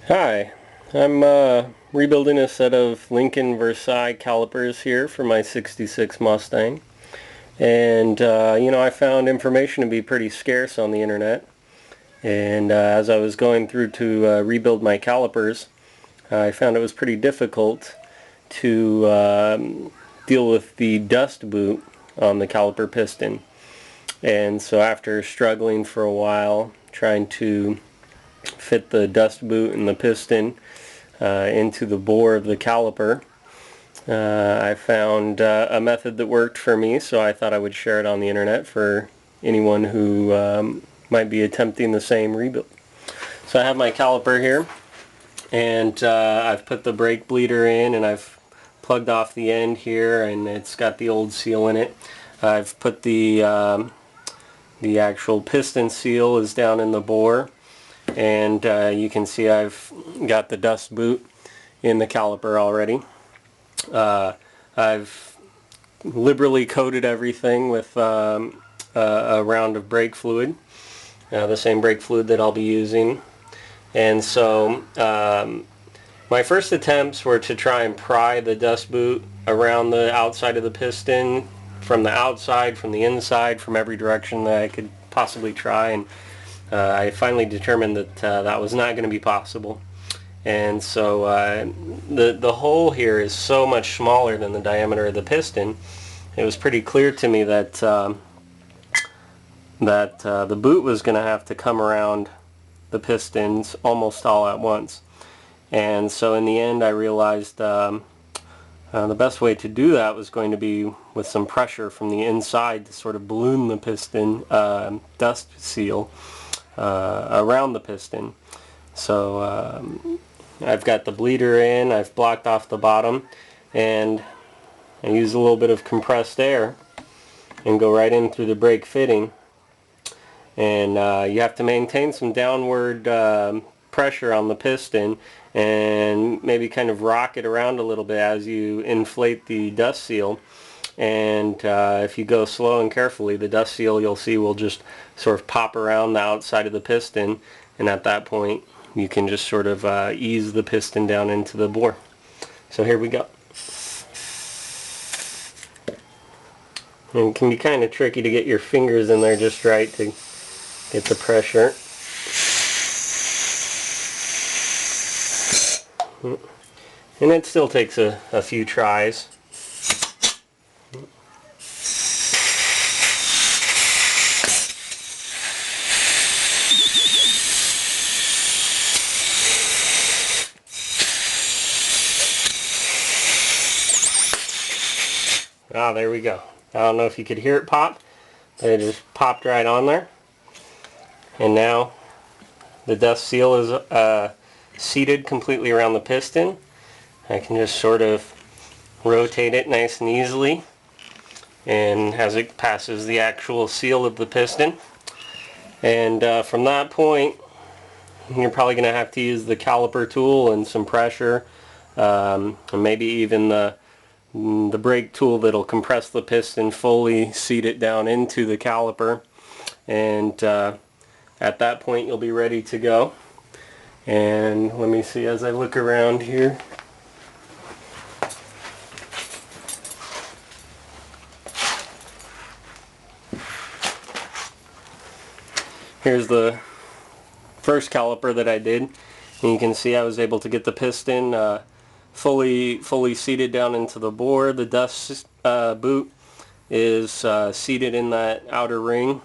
Hi, I'm rebuilding a set of Lincoln Versailles calipers here for my 66 Mustang. And I found information to be pretty scarce on the internet. And as I was going through to rebuild my calipers, I found it was pretty difficult to deal with the dust boot on the caliper piston. And so after struggling for a while, trying to fit the dust boot and the piston into the bore of the caliper, I found a method that worked for me, so I thought I would share it on the internet for anyone who might be attempting the same rebuild. So I have my caliper here, and I've put the brake bleeder in, and I've plugged off the end here, and it's got the old seal in it. I've put the actual piston seal is down in the bore, and you can see I've got the dust boot in the caliper already. I've liberally coated everything with a round of brake fluid, the same brake fluid that I'll be using. And so my first attempts were to try and pry the dust boot around the outside of the piston, from the outside, from the inside, from every direction that I could possibly try, and I finally determined that that was not going to be possible. And so the hole here is so much smaller than the diameter of the piston. It was pretty clear to me that the boot was going to have to come around the pistons almost all at once. And so in the end I realized the best way to do that was going to be with some pressure from the inside to sort of balloon the piston dust seal around the piston. So I've got the bleeder in, I've blocked off the bottom, and I use a little bit of compressed air and go right in through the brake fitting. And you have to maintain some downward pressure on the piston and maybe kind of rock it around a little bit as you inflate the dust seal. And if you go slow and carefully, the dust seal, you'll see, will just sort of pop around the outside of the piston, and at that point you can just sort of ease the piston down into the bore. So here we go. And it can be kind of tricky to get your fingers in there just right to get the pressure. And it still takes a few tries. Ah, there we go. I don't know if you could hear it pop, but it just popped right on there. And now the dust seal is seated completely around the piston. I can just sort of rotate it nice and easily, and as it passes the actual seal of the piston. And from that point, you're probably going to have to use the caliper tool and some pressure, and maybe even the brake tool that'll compress the piston, fully seat it down into the caliper. And at that point you'll be ready to go. And let me see, as I look around here, here's the first caliper that I did, and you can see I was able to get the piston fully seated down into the bore. The dust boot is seated in that outer ring.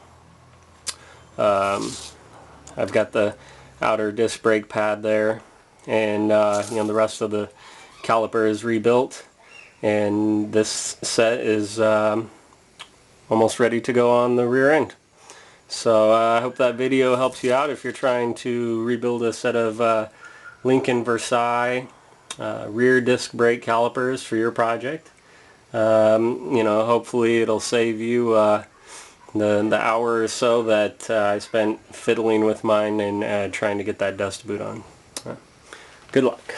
I've got the outer disc brake pad there, and the rest of the caliper is rebuilt, and this set is almost ready to go on the rear end. So I hope that video helps you out if you're trying to rebuild a set of Lincoln Versailles rear disc brake calipers for your project. Hopefully it'll save you the hour or so that I spent fiddling with mine and trying to get that dust boot on. Good luck.